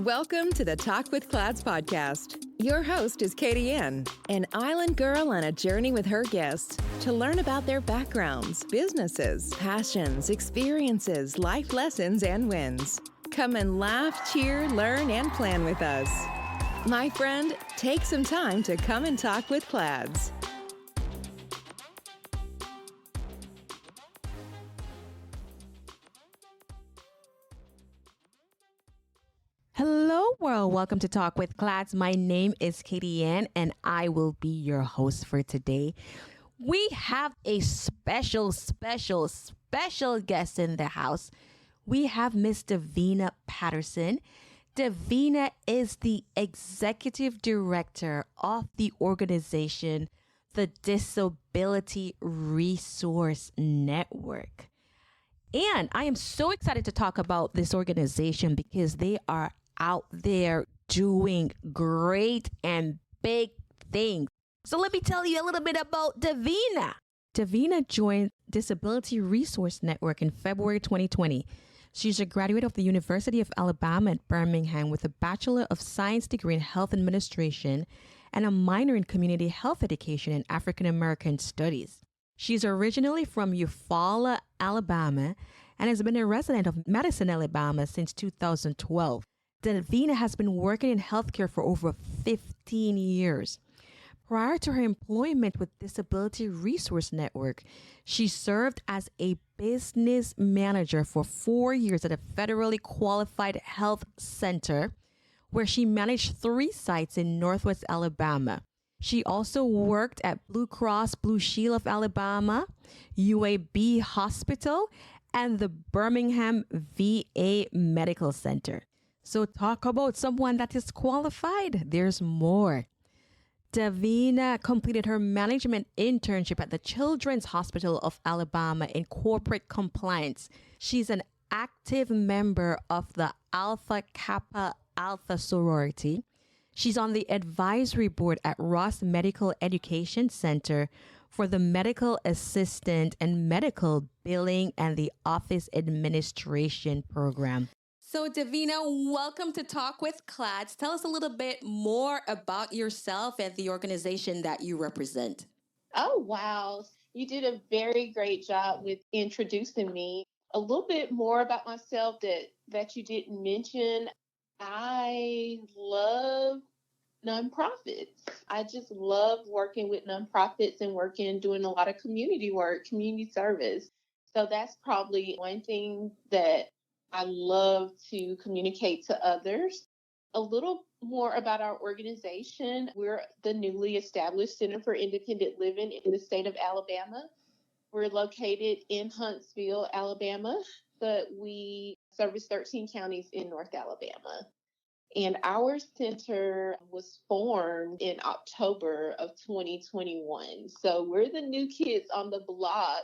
Welcome to the Talk with Clads podcast. Your host is Katie Ann, an island girl on a journey with her guests to learn about their backgrounds, businesses, passions, experiences, life lessons, and wins. Come and laugh, cheer, learn, and plan with us. My friend, take some time to come and talk with Clads. Hello, world. Welcome to Talk with Clads. My name is Katie Ann, and I will be your host for today. We have a special guest in the house. We have Miss Davina Patterson. Davina is the executive director of the organization, the Disability Resource Network. And I am so excited to talk about this organization because they are out there doing great and big things. So let me tell you a little bit about Davina. Davina joined Disability Resource Network in February 2020. She's a graduate of the University of Alabama at Birmingham with a Bachelor of Science degree in Health Administration and a minor in Community Health Education and African American Studies. She's originally from Eufaula, Alabama, and has been a resident of Madison, Alabama since 2012. Davina has been working in healthcare for over 15 years. Prior to her employment with Disability Resource Network, she served as a business manager for 4 years at a federally qualified health center, where she managed 3 sites in Northwest Alabama. She also worked at Blue Cross Blue Shield of Alabama, UAB Hospital, and the Birmingham VA Medical Center. So talk about someone that is qualified. There's more. Davina completed her management internship at the Children's Hospital of Alabama in corporate compliance. She's an active member of the Alpha Kappa Alpha sorority. She's on the advisory board at Ross Medical Education Center for the Medical Assistant and Medical Billing and the Office Administration Program. So Davina, welcome to Talk with Clads. Tell us a little bit more about yourself and the organization that you represent. Oh, wow. You did a very great job with introducing me. A little bit more about myself that you didn't mention. I love nonprofits. I just love working with nonprofits and doing a lot of community work, community service. So that's probably one thing that I love to communicate to others. A little more about our organization. We're the newly established Center for Independent Living in the state of Alabama. We're located in Huntsville, Alabama, but we service 13 counties in North Alabama. And our center was formed in October of 2021. So we're the new kids on the block.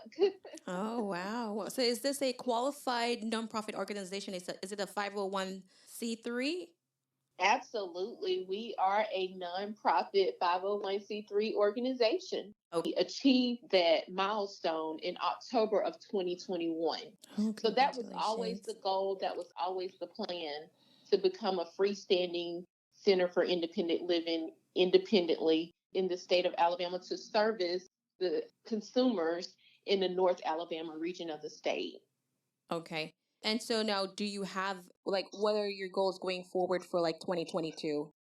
Oh, wow. So is this a qualified nonprofit organization? Is it a 501c3? Absolutely. We are a nonprofit 501c3 organization. We achieved that milestone in October of 2021. Oh, so that was always the goal. That was always the plan, to become a freestanding Center for Independent Living independently in the state of Alabama to service the consumers in the North Alabama region of the state. Okay. And so now, do you have, what are your goals going forward for 2022?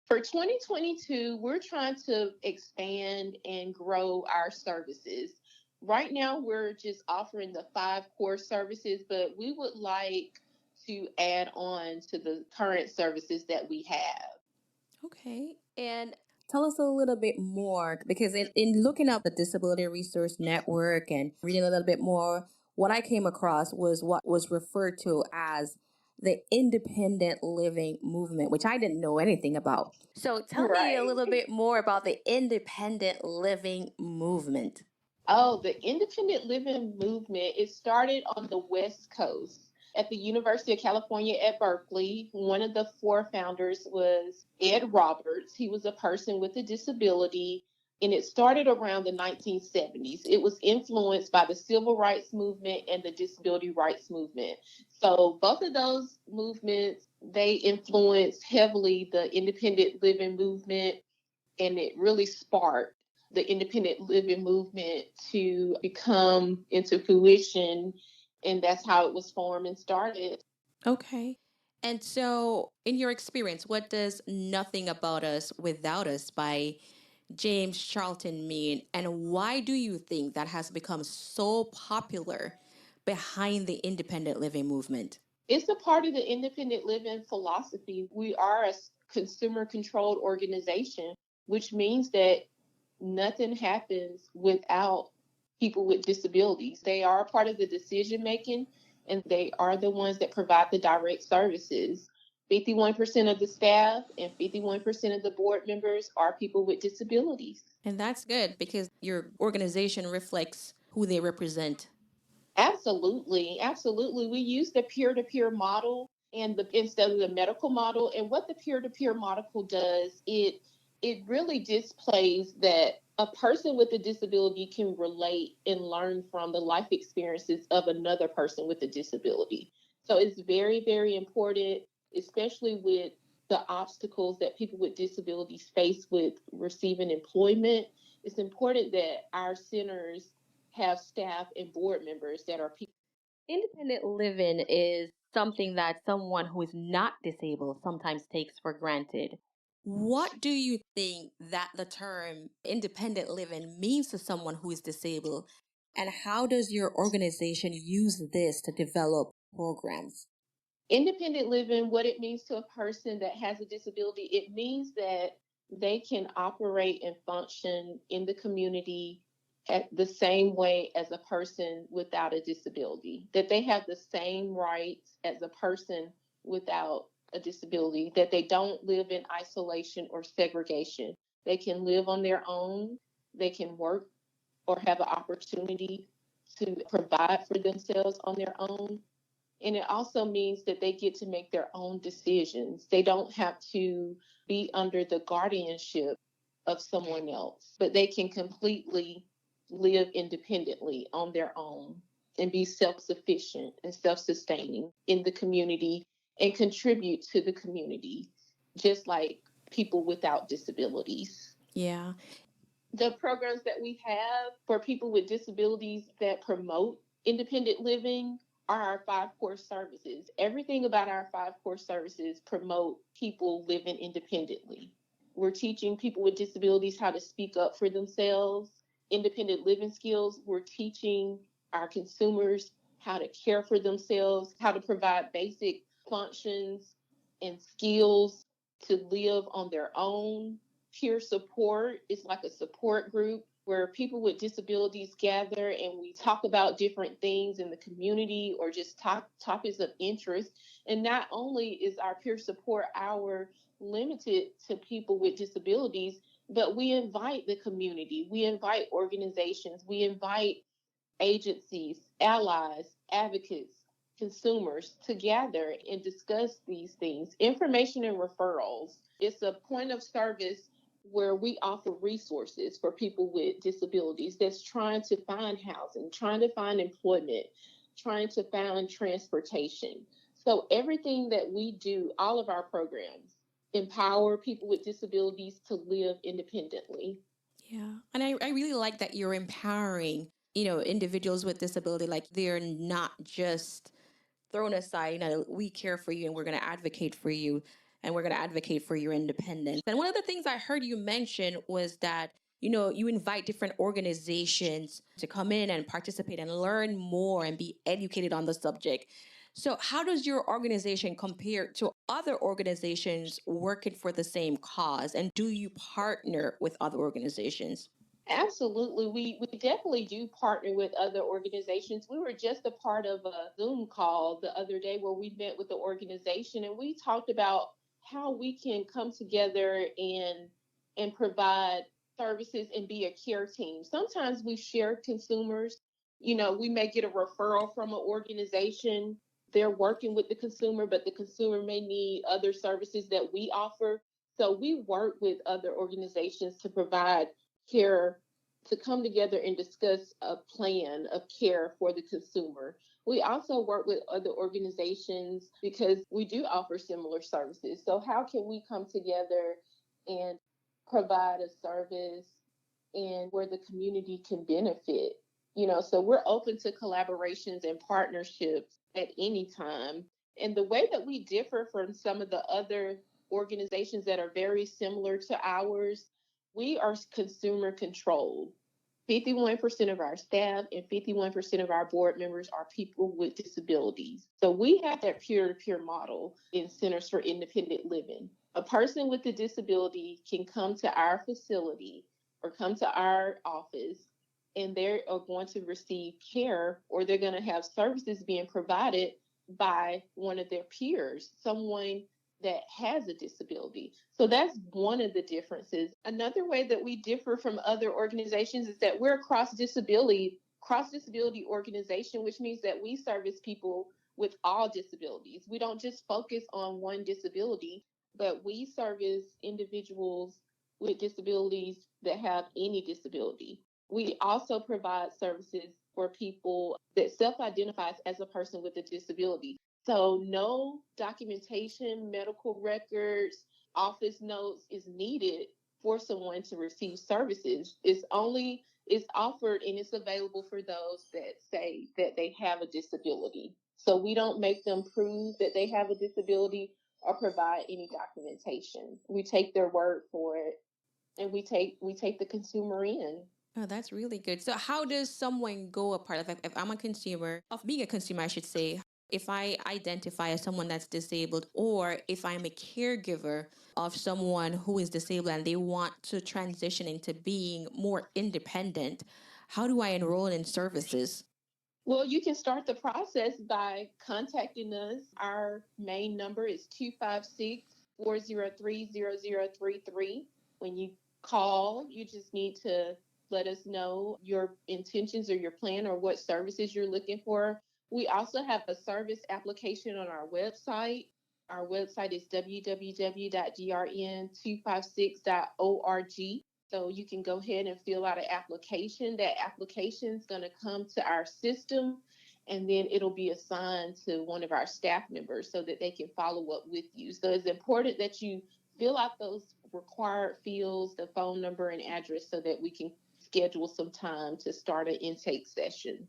For 2022, we're trying to expand and grow our services. Right now, we're just offering the 5 core services, but we would like to add on to the current services that we have. Okay. And tell us a little bit more, because in looking up the Disability Resource Network and reading a little bit more, what I came across was what was referred to as the independent living movement, which I didn't know anything about. So tell me a little bit more about the independent living movement. Oh, the independent living movement, it started on the West Coast. At the University of California at Berkeley, one of the 4 founders was Ed Roberts. He was a person with a disability and it started around the 1970s. It was influenced by the civil rights movement and the disability rights movement. So both of those movements, they influenced heavily the independent living movement, and it really sparked the independent living movement to become into fruition, and that's how it was formed and started. Okay. And so, in your experience, what does Nothing About Us Without Us by James Charlton mean? And why do you think that has become so popular behind the independent living movement? It's a part of the independent living philosophy. We are a consumer controlled organization, which means that nothing happens without people with disabilities. They are a part of the decision making, and they are the ones that provide the direct services. 51% of the staff and 51% of the board members are people with disabilities. And that's good because your organization reflects who they represent. Absolutely, absolutely. We use the peer-to-peer model and the instead of the medical model. And what the peer-to-peer model does, it really displays that a person with a disability can relate and learn from the life experiences of another person with a disability. So it's very, very important, especially with the obstacles that people with disabilities face with receiving employment. It's important that our centers have staff and board members that are people. Independent living is something that someone who is not disabled sometimes takes for granted. What do you think that the term independent living means to someone who is disabled? And how does your organization use this to develop programs? Independent living, what it means to a person that has a disability, it means that they can operate and function in the community at the same way as a person without a disability, that they have the same rights as a person without a disability, that they don't live in isolation or segregation. They can live on their own, they can work or have an opportunity to provide for themselves on their own. And it also means that they get to make their own decisions. They don't have to be under the guardianship of someone else, but they can completely live independently on their own and be self sufficient and self sustaining in the community and contribute to the community, just like people without disabilities. Yeah. The programs that we have for people with disabilities that promote independent living are our five core services. Everything about our five core services promote people living independently. We're teaching people with disabilities how to speak up for themselves, independent living skills. We're teaching our consumers how to care for themselves, how to provide basic functions and skills to live on their own. Peer support is like a support group where people with disabilities gather and we talk about different things in the community or just topics of interest. And not only is our peer support hour limited to people with disabilities, but we invite the community, we invite organizations, we invite agencies, allies, advocates, consumers to gather and discuss these things. Information and referrals. It's a point of service where we offer resources for people with disabilities that's trying to find housing, trying to find employment, trying to find transportation. So everything that we do, all of our programs, empower people with disabilities to live independently. Yeah. And I really like that you're empowering, individuals with disability. Like they're not just thrown aside, we care for you and we're going to advocate for you and we're going to advocate for your independence. And one of the things I heard you mention was that, you invite different organizations to come in and participate and learn more and be educated on the subject. So, how does your organization compare to other organizations working for the same cause? And do you partner with other organizations? Absolutely. We definitely do partner with other organizations. We were just a part of a Zoom call the other day where we met with the organization and we talked about how we can come together and provide services and be a care team. Sometimes we share consumers. We may get a referral from an organization. They're working with the consumer, but the consumer may need other services that we offer. So we work with other organizations to provide care to come together and discuss a plan of care for the consumer. We also work with other organizations because we do offer similar services. So how can we come together and provide a service and where the community can benefit? So we're open to collaborations and partnerships at any time. And the way that we differ from some of the other organizations that are very similar to ours, we are consumer controlled. 51% of our staff and 51% of our board members are people with disabilities. So we have that peer-to-peer model in Centers for Independent Living. A person with a disability can come to our facility or come to our office, and they are going to receive care, or they're going to have services being provided by one of their peers, someone that has a disability. So that's one of the differences. Another way that we differ from other organizations is that we're a cross-disability organization, which means that we service people with all disabilities. We don't just focus on one disability, but we service individuals with disabilities that have any disability. We also provide services for people that self-identifies as a person with a disability. So no documentation, medical records, office notes is needed for someone to receive services. It's offered and it's available for those that say that they have a disability. So we don't make them prove that they have a disability or provide any documentation. We take their word for it, and we take the consumer in. Oh, that's really good. So how does someone go apart? If I'm a consumer, of being a consumer, I should say, if I identify as someone that's disabled, or if I'm a caregiver of someone who is disabled and they want to transition into being more independent, how do I enroll in services? Well, you can start the process by contacting us. Our main number is 256-403-0033. When you call, you just need to let us know your intentions or your plan or what services you're looking for. We also have a service application on our website. Our website is www.grn256.org. So you can go ahead and fill out an application. That application is going to come to our system, and then it'll be assigned to one of our staff members so that they can follow up with you. So it's important that you fill out those required fields, the phone number and address, so that we can schedule some time to start an intake session.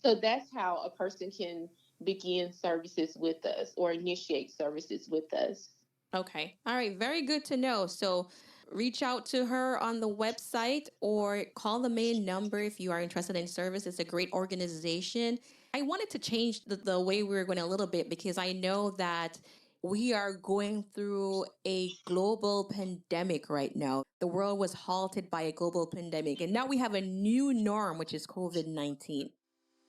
So that's how a person can begin services with us or initiate services with us. Okay. All right. Very good to know. So reach out to her on the website or call the main number if you are interested in service. It's a great organization. I wanted to change the way we were going a little bit because I know that we are going through a global pandemic right now. The world was halted by a global pandemic, and now we have a new norm, which is COVID-19.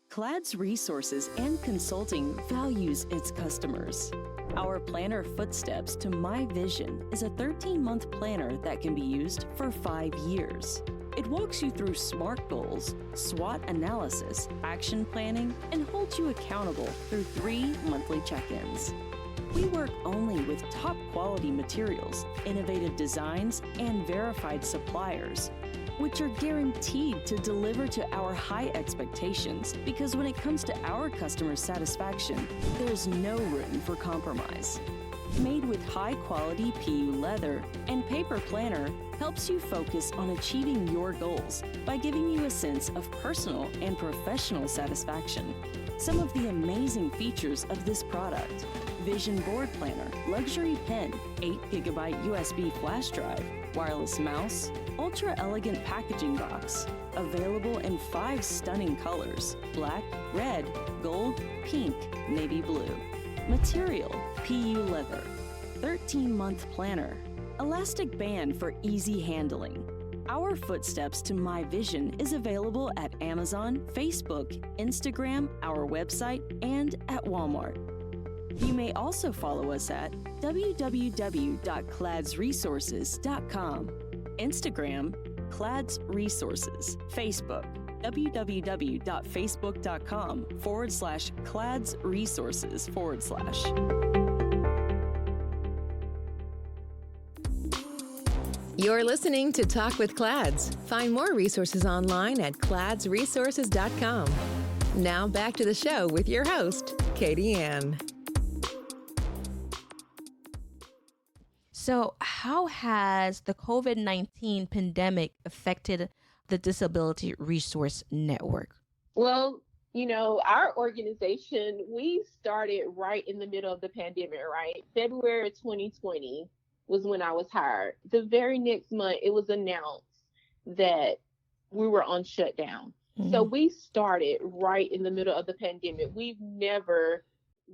CLAD's Resources and Consulting values its customers. Our planner Footsteps to My Vision is a 13-month planner that can be used for 5 years. It walks you through SMART goals, SWOT analysis, action planning, and holds you accountable through 3 monthly check-ins. We work only with top quality materials, innovative designs, and verified suppliers, which are guaranteed to deliver to our high expectations, because when it comes to our customer satisfaction, there's no room for compromise. Made with high-quality PU leather and paper planner helps you focus on achieving your goals by giving you a sense of personal and professional satisfaction. Some of the amazing features of this product: Vision Board Planner, luxury pen, 8GB USB flash drive, wireless mouse, ultra-elegant packaging box, available in 5 stunning colors: black, red, gold, pink, navy blue. Material: PU leather. 13-month planner. Elastic band for easy handling. Our Footsteps to My Vision is available at Amazon, Facebook, Instagram, our website, and at Walmart. You may also follow us at www.cladsresources.com, Instagram, Clads Resources, Facebook, www.facebook.com/cladsresources/. You're listening to Talk with Clads. Find more resources online at cladsresources.com. Now back to the show with your host, Katie Ann. So, how has the COVID-19 pandemic affected the Disability Resource Network? Well, our organization, we started right in the middle of the pandemic, right? February 2020 was when I was hired. The very next month, it was announced that we were on shutdown. So we started right in the middle of the pandemic. We've never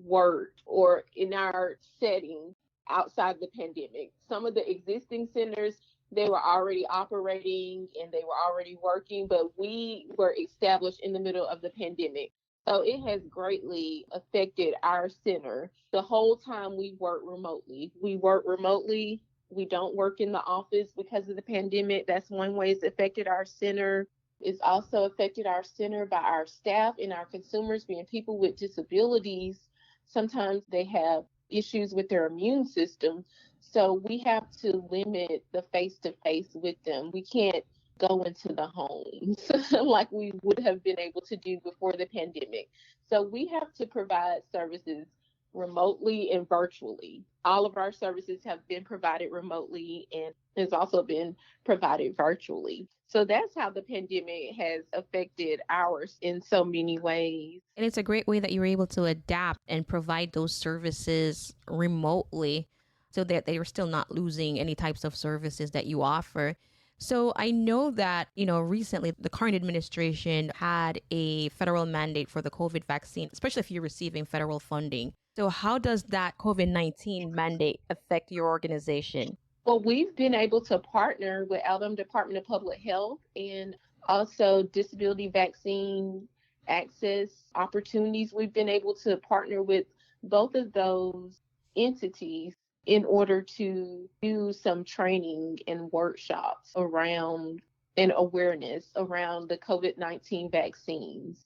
worked or in our setting outside the pandemic. Some of the existing centers, they were already operating and they were already working, but we were established in the middle of the pandemic. So it has greatly affected our center. The whole time we work remotely. We work remotely. We don't work in the office because of the pandemic. That's one way it's affected our center. It's also affected our center by our staff and our consumers being people with disabilities. Sometimes they have issues with their immune system. So we have to limit the face-to-face with them. We can't go into the homes like we would have been able to do before the pandemic. So we have to provide services remotely and virtually. All of our services have been provided remotely and has also been provided virtually. So that's how the pandemic has affected ours in so many ways. And it's a great way that you're able to adapt and provide those services remotely so that they are still not losing any types of services that you offer. So I know that, recently the current administration had a federal mandate for the COVID vaccine, especially if you're receiving federal funding. So how does that COVID-19 mandate affect your organization? Well, we've been able to partner with Alabama Department of Public Health and also disability vaccine access opportunities. We've been able to partner with both of those entities in order to do some training and workshops around and awareness around the COVID-19 vaccines.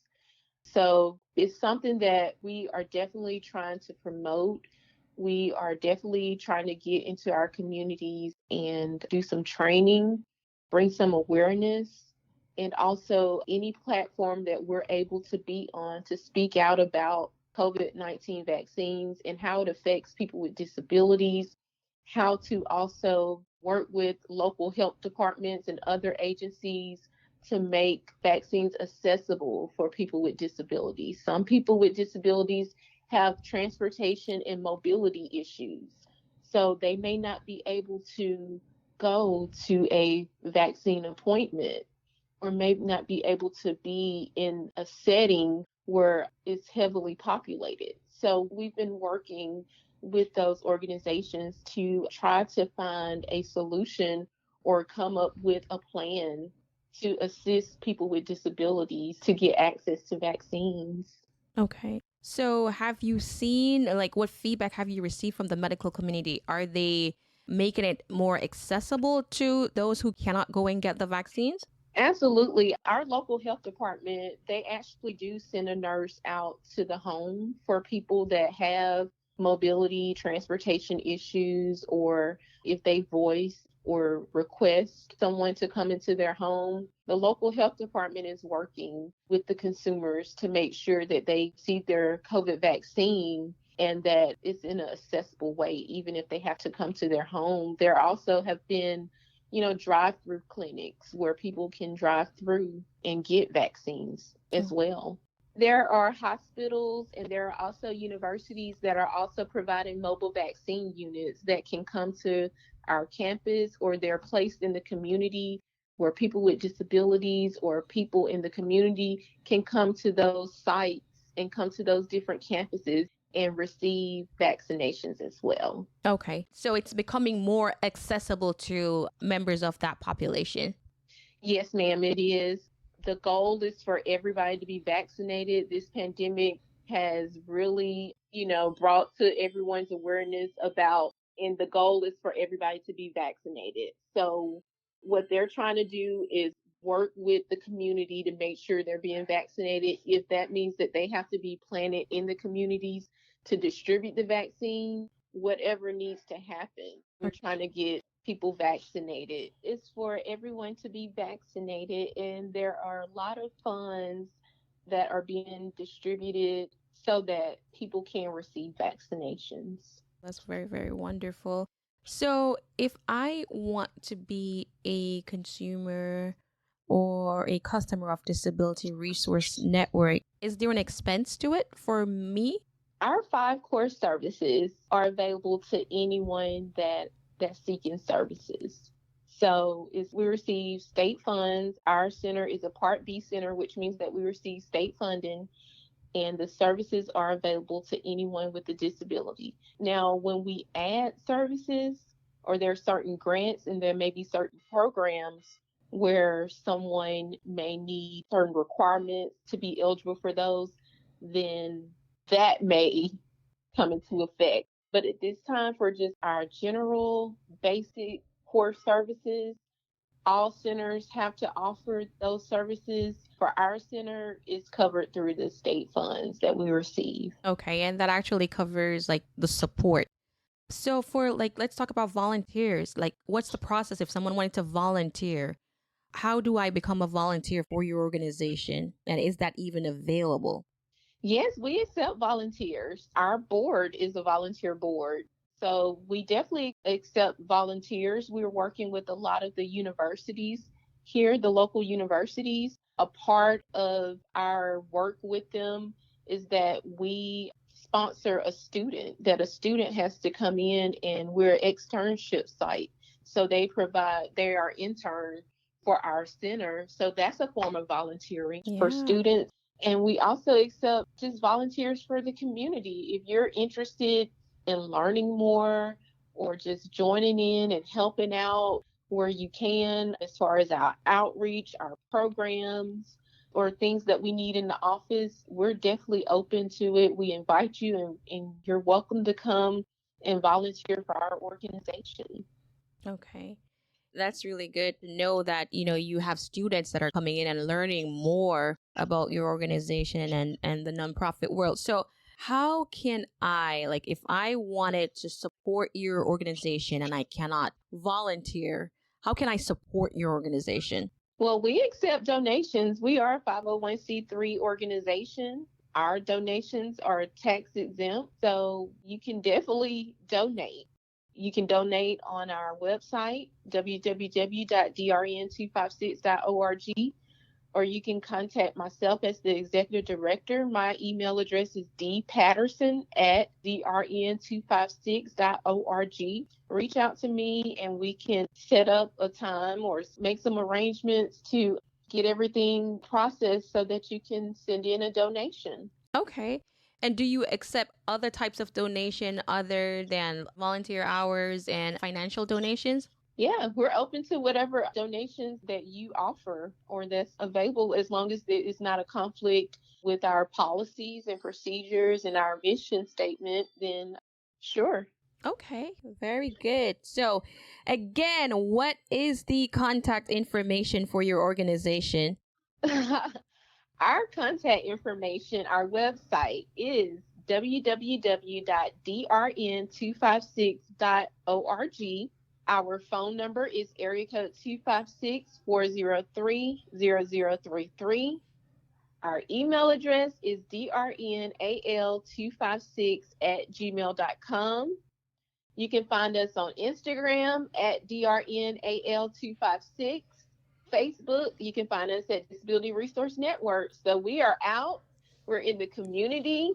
So it's something that we are definitely trying to promote. We are definitely trying to get into our communities and do some training, bring some awareness, and also any platform that we're able to be on to speak out about COVID-19 vaccines and how it affects people with disabilities, how to also work with local health departments and other agencies to make vaccines accessible for people with disabilities. Some people with disabilities have transportation and mobility issues, so they may not be able to go to a vaccine appointment or may not be able to be in a setting where it's heavily populated. So we've been working with those organizations to try to find a solution or come up with a plan to assist people with disabilities to get access to vaccines. Okay. So have you seen, what feedback have you received from the medical community? Are they making it more accessible to those who cannot go and get the vaccines? Absolutely. Our local health department, they actually do send a nurse out to the home for people that have mobility, transportation issues, or if they voice or request someone to come into their home. The local health department is working with the consumers to make sure that they see their COVID vaccine and that it's in an accessible way, even if they have to come to their home. There also have been drive-through clinics where people can drive through and get vaccines as well. There are hospitals and there are also universities that are also providing mobile vaccine units that can come to our campus, or they're placed in the community where people with disabilities or people in the community can come to those sites and come to those different campuses and receive vaccinations as well. Okay. So it's becoming more accessible to members of that population. Yes, ma'am, it is. The goal is for everybody to be vaccinated. This pandemic has really, brought to everyone's awareness about, and the goal is for everybody to be vaccinated. So what they're trying to do is work with the community to make sure they're being vaccinated. If that means that they have to be planted in the communities to distribute the vaccine, whatever needs to happen, we're trying to get people vaccinated. It's for everyone to be vaccinated, and there are a lot of funds that are being distributed so that people can receive vaccinations. That's very, very wonderful. So, if I want to be a consumer or a customer of Disability Resource Network, is there an expense to it for me? Our 5 core services are available to anyone that's seeking services. So is we receive state funds. Our center is a Part B center, which means that we receive state funding, and the services are available to anyone with a disability. Now, when we add services, or there are certain grants and there may be certain programs where someone may need certain requirements to be eligible for those, then that may come into effect. But at this time, for just our general basic core services, all centers have to offer those services. For our center, it's covered through the state funds that we receive. Okay, and that actually covers like the support. So for like let's talk about volunteers. Like what's the process if someone wanted to volunteer? How do I become a volunteer for your organization? And is that even available? Yes, we accept volunteers. Our board is a volunteer board. So we definitely accept volunteers. We're working with a lot of the universities here, the local universities. A part of our work with them is that we sponsor a student, that a student has to come in, and we're an externship site. So they are intern for our center. So that's a form of volunteering for Yeah. students. And we also accept just volunteers for the community. If you're interested in learning more or just joining in and helping out where you can, as far as our outreach, our programs, or things that we need in the office, we're definitely open to it. We invite you, and you're welcome to come and volunteer for our organization. Okay. That's really good to know that, you have students that are coming in and learning more about your organization and the nonprofit world. So, how can I, like, if I wanted to support your organization and I cannot volunteer, how can I support your organization? Well, we accept donations. We are a 501c3 organization. Our donations are tax exempt, so you can definitely donate. You can donate on our website, www.drn256.org, or you can contact myself as the executive director. My email address is dpatterson@drn256.org. Reach out to me and we can set up a time or make some arrangements to get everything processed so that you can send in a donation. Okay. And do you accept other types of donation other than volunteer hours and financial donations? Yeah, we're open to whatever donations that you offer or that's available, as long as it is not a conflict with our policies and procedures and our mission statement, then sure. Okay, very good. So, again, what is the contact information for your organization? Our contact information, our website is www.drn256.org. Our phone number is area code 256-403-0033. Our email address is drnal256@gmail.com. You can find us on Instagram at drnal256. Facebook, you can find us at Disability Resource Network. So we are out. We're in the community.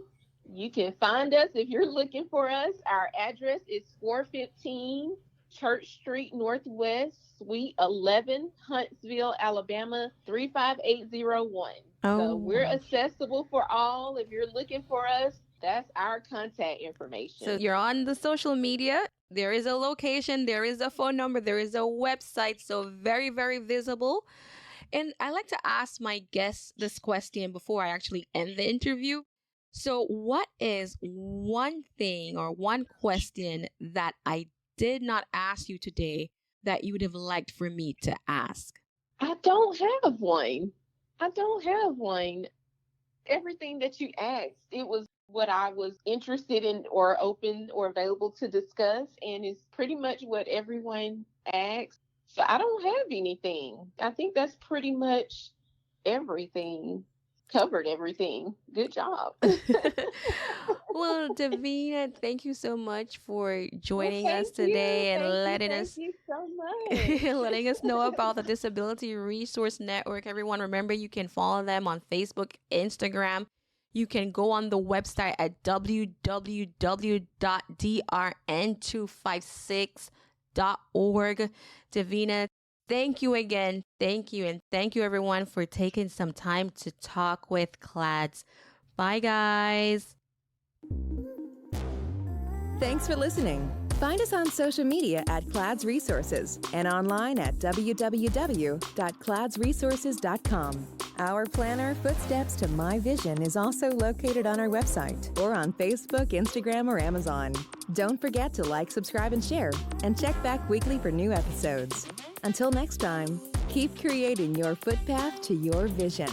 You can find us if you're looking for us. Our address is 415 Church Street Northwest, Suite 11, Huntsville, Alabama, 35801. So we're Oh, accessible for all. If you're looking for us, that's our contact so information. you're on the social media. There is a location, there is a phone number, there is a website. So very, very visible. And I like to ask my guests this question before I actually end the interview. So, what is one thing or one question that I did not ask you today that you would have liked for me to ask? I don't have one. I don't have one. Everything that you asked, it was what I was interested in or open or available to discuss. And it's pretty much what everyone asks. So I don't have anything. I think that's pretty much everything. Covered everything. Good job. Well, Davina, thank you so much for Well, joining us thank you. today and letting Thank us you so much. letting us know about the Disability Resource Network. Everyone, remember you can follow them on Facebook, Instagram. You can go on the website at www.drn256.org. Davina, thank you again. Thank you. And thank you, everyone, for taking some time to talk with CLADS. Bye, guys. Thanks for listening. Find us on social media at CLADS Resources and online at www.cladsresources.com. Our planner, Footsteps to My Vision, is also located on our website or on Facebook, Instagram, or Amazon. Don't forget to like, subscribe, and share, and check back weekly for new episodes. Until next time, keep creating your footpath to your vision.